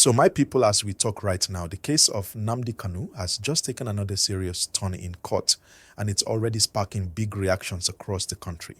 So my people, as we talk right now, the case of Nnamdi Kanu has just taken another serious turn in court, and it's already sparking big reactions across the country.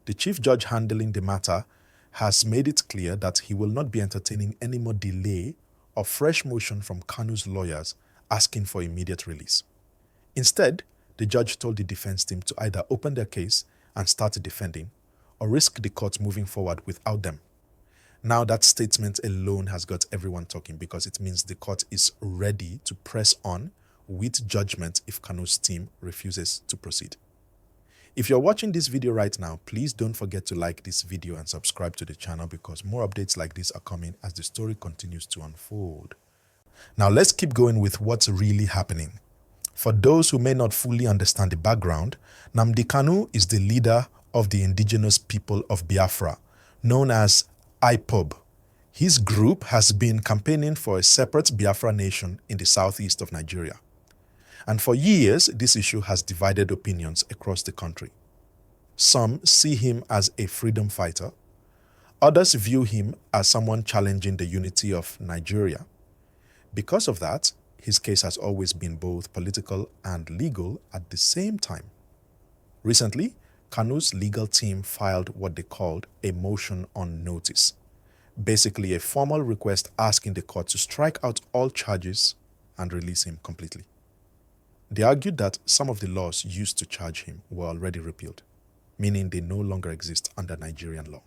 The chief judge handling the matter has made it clear that he will not be entertaining any more delay or fresh motion from Kanu's lawyers asking for immediate release. Instead, the judge told the defense team to either open their case and start defending, or risk the court moving forward without them. Now that statement alone has got everyone talking, because it means the court is ready to press on with judgment if Kanu's team refuses to proceed. If you're watching this video right now, please don't forget to like this video and subscribe to the channel, because more updates like this are coming as the story continues to unfold. Now let's keep going with what's really happening. For those who may not fully understand the background, Nnamdi Kanu is the leader of the indigenous people of Biafra, known as IPOB. His group has been campaigning for a separate Biafra nation in the southeast of Nigeria. And for years, this issue has divided opinions across the country. Some see him as a freedom fighter. Others view him as someone challenging the unity of Nigeria. Because of that, his case has always been both political and legal at the same time. Recently, Kanu's legal team filed what they called a motion on notice, basically a formal request asking the court to strike out all charges and release him completely. They argued that some of the laws used to charge him were already repealed, meaning they no longer exist under Nigerian law.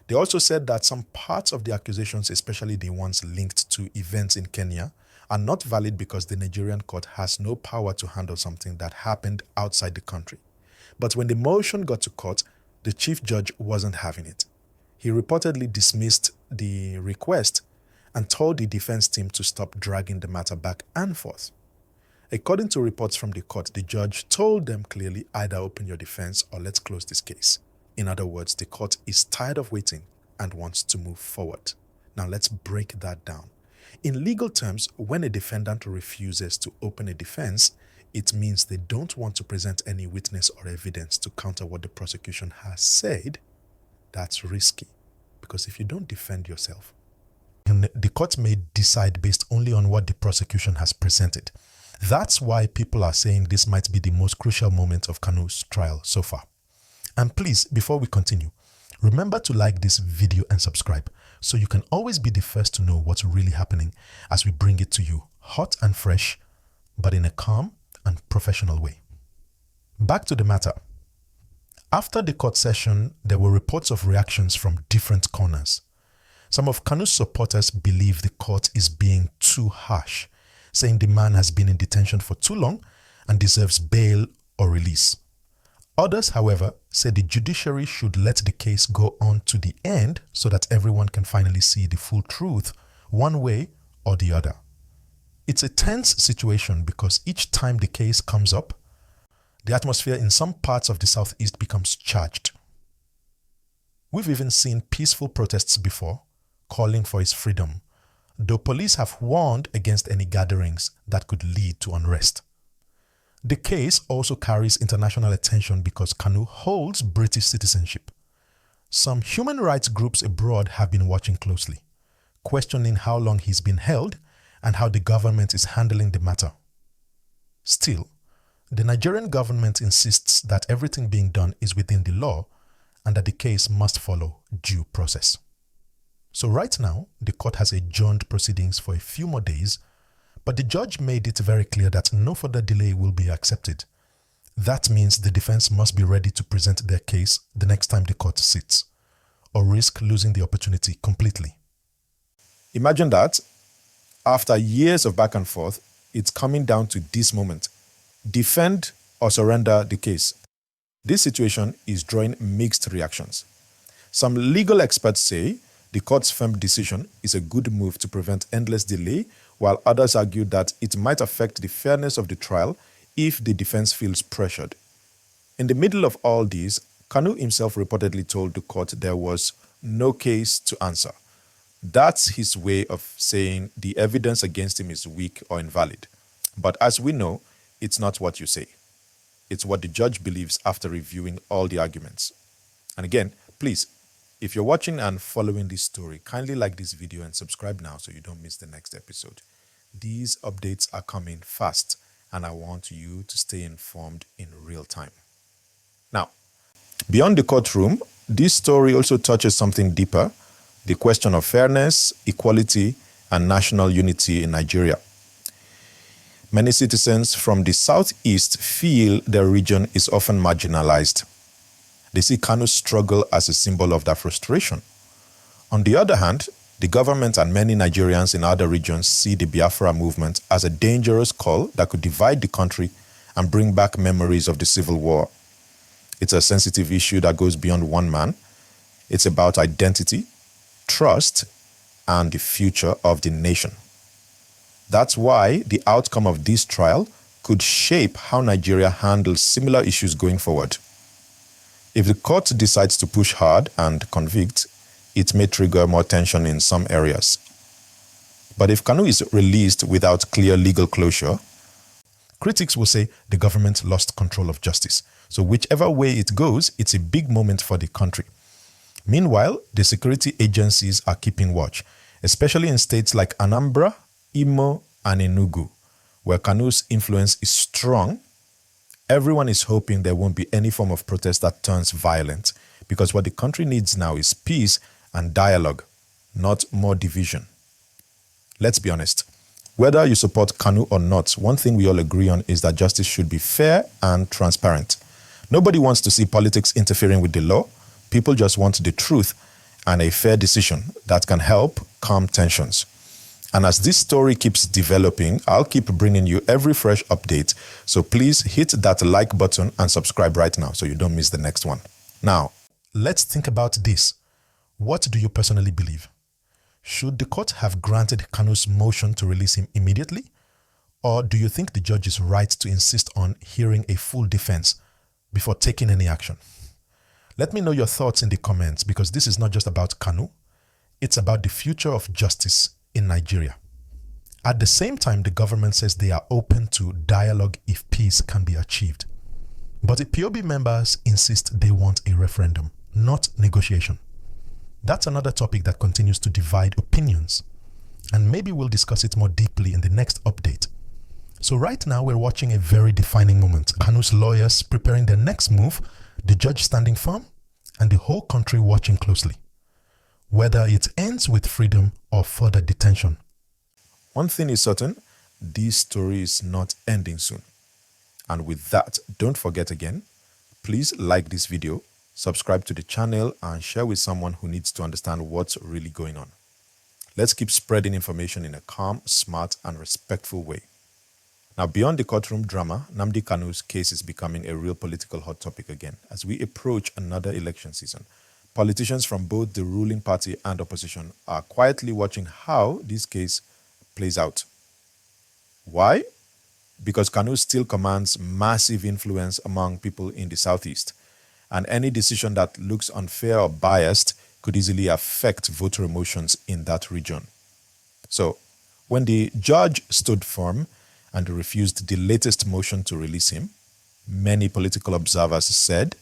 They also said that some parts of the accusations, especially the ones linked to events in Kenya, are not valid because the Nigerian court has no power to handle something that happened outside the country. But when the motion got to court, the chief judge wasn't having it. He reportedly dismissed the request and told the defense team to stop dragging the matter back and forth. According to reports from the court, the judge told them clearly, either open your defense or let's close this case. In other words, the court is tired of waiting and wants to move forward. Now let's break that down. In legal terms, when a defendant refuses to open a defense, it means they don't want to present any witness or evidence to counter what the prosecution has said. That's risky, because if you don't defend yourself, the court may decide based only on what the prosecution has presented. That's why people are saying this might be the most crucial moment of Kanu's trial so far. And please, before we continue, remember to like this video and subscribe so you can always be the first to know what's really happening as we bring it to you hot and fresh, but in a calm and professional way. Back to the matter. After the court session, there were reports of reactions from different corners. Some of Kanu's supporters believe the court is being too harsh, saying the man has been in detention for too long and deserves bail or release. Others, however, say the judiciary should let the case go on to the end so that everyone can finally see the full truth, one way or the other. It's a tense situation because each time the case comes up, the atmosphere in some parts of the southeast becomes charged. We've even seen peaceful protests before, calling for his freedom, though police have warned against any gatherings that could lead to unrest. The case also carries international attention because Kanu holds British citizenship. Some human rights groups abroad have been watching closely, questioning how long he's been held and how the government is handling the matter. Still, the Nigerian government insists that everything being done is within the law and that the case must follow due process. So right now, the court has adjourned proceedings for a few more days, but the judge made it very clear that no further delay will be accepted. That means the defense must be ready to present their case the next time the court sits, or risk losing the opportunity completely. Imagine that, after years of back and forth, it's coming down to this moment. Defend or surrender the case. This situation is drawing mixed reactions. Some legal experts say the court's firm decision is a good move to prevent endless delay, while others argue that it might affect the fairness of the trial if the defense feels pressured. In the middle of all this, Kanu himself reportedly told the court there was no case to answer. That's his way of saying the evidence against him is weak or invalid. But as we know, it's not what you say. It's what the judge believes after reviewing all the arguments. And again, please, If you're watching and following this story, kindly like this video and subscribe now so you don't miss the next episode. These updates are coming fast and I want you to stay informed in real time. Now, beyond the courtroom, this story also touches something deeper, the question of fairness, equality, and national unity in Nigeria. Many citizens from the southeast feel their region is often marginalized. They see Kanu's struggle as a symbol of that frustration. On the other hand, the government and many Nigerians in other regions see the Biafra movement as a dangerous call that could divide the country and bring back memories of the Civil War. It's a sensitive issue that goes beyond one man. It's about identity, trust, and the future of the nation. That's why the outcome of this trial could shape how Nigeria handles similar issues going forward. If the court decides to push hard and convict, it may trigger more tension in some areas. But if Kanu is released without clear legal closure, critics will say the government lost control of justice. So whichever way it goes, it's a big moment for the country. Meanwhile, the security agencies are keeping watch, especially in states like Anambra, Imo, and Enugu, where Kanu's influence is strong. Everyone is hoping there won't be any form of protest that turns violent, because what the country needs now is peace and dialogue, not more division. Let's be honest. Whether you support Kanu or not, one thing we all agree on is that justice should be fair and transparent. Nobody wants to see politics interfering with the law. People just want the truth and a fair decision that can help calm tensions. And as this story keeps developing, I'll keep bringing you every fresh update. So please hit that like button and subscribe right now so you don't miss the next one. Now, let's think about this. What do you personally believe? Should the court have granted Kanu's motion to release him immediately? Or do you think the judge is right to insist on hearing a full defense before taking any action? Let me know your thoughts in the comments, because this is not just about Kanu. It's about the future of justice in Nigeria. At the same time, the government says they are open to dialogue if peace can be achieved. But the IPOB members insist they want a referendum, not negotiation. That's another topic that continues to divide opinions, and maybe we'll discuss it more deeply in the next update. So right now we're watching a very defining moment. Kanu's lawyers preparing their next move, the judge standing firm, and the whole country watching closely. Whether it ends with freedom or further detention. One thing is certain, this story is not ending soon. And with that, don't forget again, please like this video, subscribe to the channel, and share with someone who needs to understand what's really going on. Let's keep spreading information in a calm, smart, and respectful way. Now, beyond the courtroom drama, Nnamdi Kanu's case is becoming a real political hot topic again as we approach another election season. Politicians from both the ruling party and opposition are quietly watching how this case plays out. Why? Because Kanu still commands massive influence among people in the southeast, and any decision that looks unfair or biased could easily affect voter emotions in that region. So, when the judge stood firm and refused the latest motion to release him, many political observers said,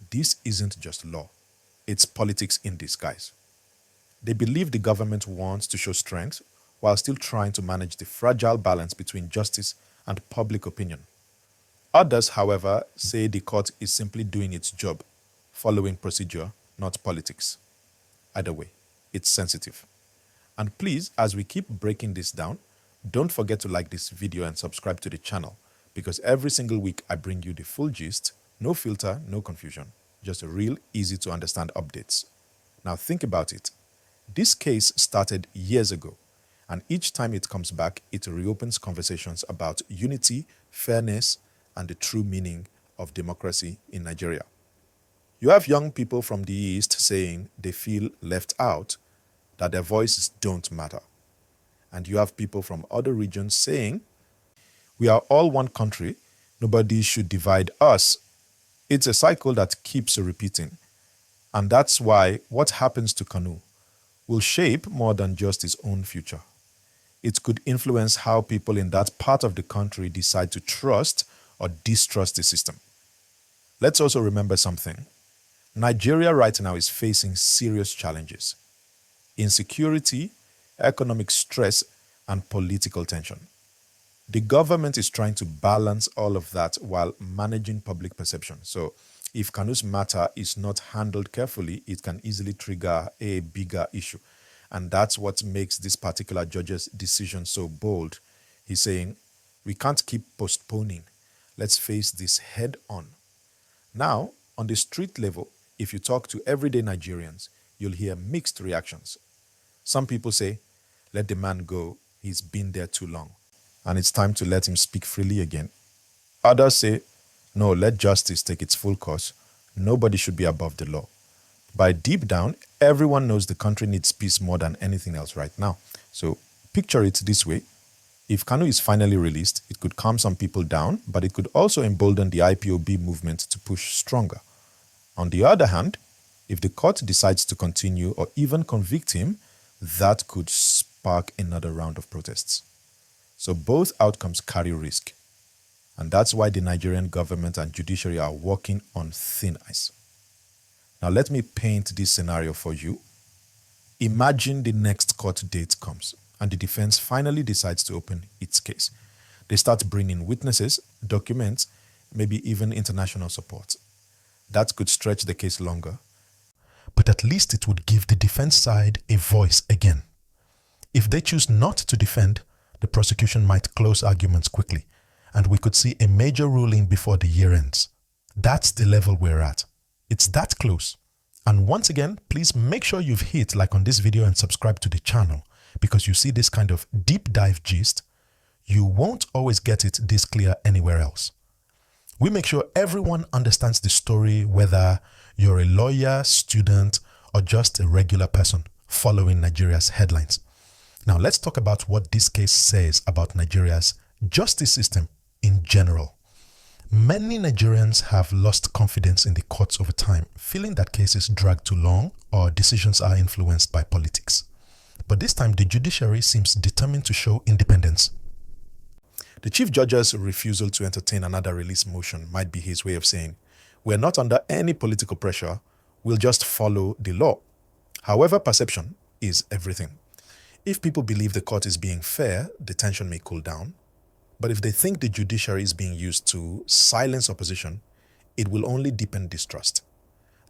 this isn't just law. It's politics in disguise. They believe the government wants to show strength while still trying to manage the fragile balance between justice and public opinion. Others, however, say the court is simply doing its job, following procedure, not politics. Either way, it's sensitive. And please, as we keep breaking this down, don't forget to like this video and subscribe to the channel, because every single week I bring you the full gist, no filter, no confusion. Just a real easy to understand updates. Now think about it. This case started years ago, and each time it comes back, it reopens conversations about unity, fairness, and the true meaning of democracy in Nigeria. You have young people from the East saying they feel left out, that their voices don't matter. And you have people from other regions saying, we are all one country, nobody should divide us. It's a cycle that keeps repeating. And that's why what happens to Kanu will shape more than just his own future. It could influence how people in that part of the country decide to trust or distrust the system. Let's also remember something. Nigeria right now is facing serious challenges: insecurity, economic stress, and political tension. The government is trying to balance all of that while managing public perception. So if Kanu's matter is not handled carefully, it can easily trigger a bigger issue. And that's what makes this particular judge's decision so bold. He's saying, we can't keep postponing. Let's face this head on. Now, on the street level, if you talk to everyday Nigerians, you'll hear mixed reactions. Some people say, let the man go, he's been there too long, and it's time to let him speak freely again. Others say, no, let justice take its full course. Nobody should be above the law. But deep down, everyone knows the country needs peace more than anything else right now. So picture it this way. If Kanu is finally released, it could calm some people down, but it could also embolden the IPOB movement to push stronger. On the other hand, if the court decides to continue or even convict him, that could spark another round of protests. So both outcomes carry risk. And that's why the Nigerian government and judiciary are walking on thin ice. Now let me paint this scenario for you. Imagine the next court date comes and the defense finally decides to open its case. They start bringing witnesses, documents, maybe even international support. That could stretch the case longer, but at least it would give the defense side a voice again. If they choose not to defend, the prosecution might close arguments quickly, and we could see a major ruling before the year ends. That's the level we're at. It's that close. And once again, please make sure you've hit like on this video and subscribe to the channel, because you see this kind of deep dive gist. You won't always get it this clear anywhere else. We make sure everyone understands the story, whether you're a lawyer, student, or just a regular person following Nigeria's headlines. Now let's talk about what this case says about Nigeria's justice system in general. Many Nigerians have lost confidence in the courts over time, feeling that cases drag too long or decisions are influenced by politics. But this time, the judiciary seems determined to show independence. The Chief Judge's refusal to entertain another release motion might be his way of saying, we're not under any political pressure, we'll just follow the law. However, perception is everything. If people believe the court is being fair, the tension may cool down. But if they think the judiciary is being used to silence opposition, it will only deepen distrust.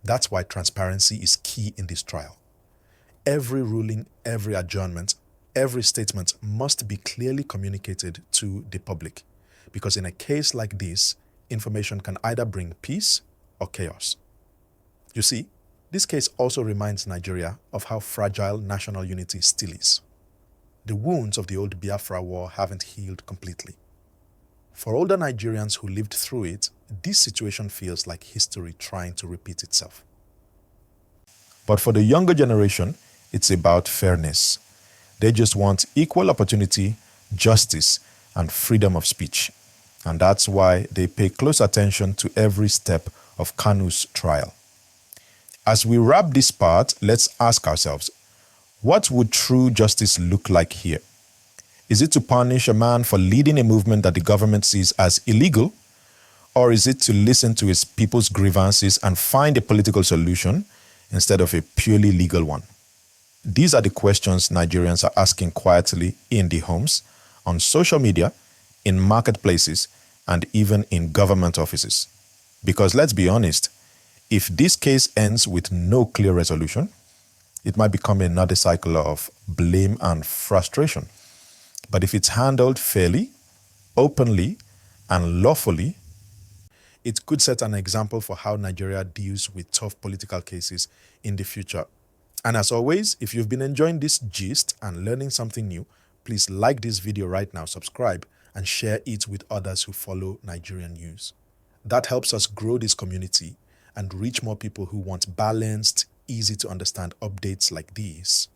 That's why transparency is key in this trial. Every ruling, every adjournment, every statement must be clearly communicated to the public, because in a case like this, information can either bring peace or chaos. You see, this case also reminds Nigeria of how fragile national unity still is. The wounds of the old Biafra war haven't healed completely. For older Nigerians who lived through it, this situation feels like history trying to repeat itself. But for the younger generation, it's about fairness. They just want equal opportunity, justice, and freedom of speech. And that's why they pay close attention to every step of Kanu's trial. As we wrap this part, let's ask ourselves, what would true justice look like here? Is it to punish a man for leading a movement that the government sees as illegal? Or is it to listen to his people's grievances and find a political solution instead of a purely legal one? These are the questions Nigerians are asking quietly in the homes, on social media, in marketplaces, and even in government offices. Because let's be honest, if this case ends with no clear resolution, it might become another cycle of blame and frustration. But if it's handled fairly, openly, and lawfully, it could set an example for how Nigeria deals with tough political cases in the future. And as always, if you've been enjoying this gist and learning something new, please like this video right now, subscribe, and share it with others who follow Nigerian news. That helps us grow this community and reach more people who want balanced, easy to understand updates like these.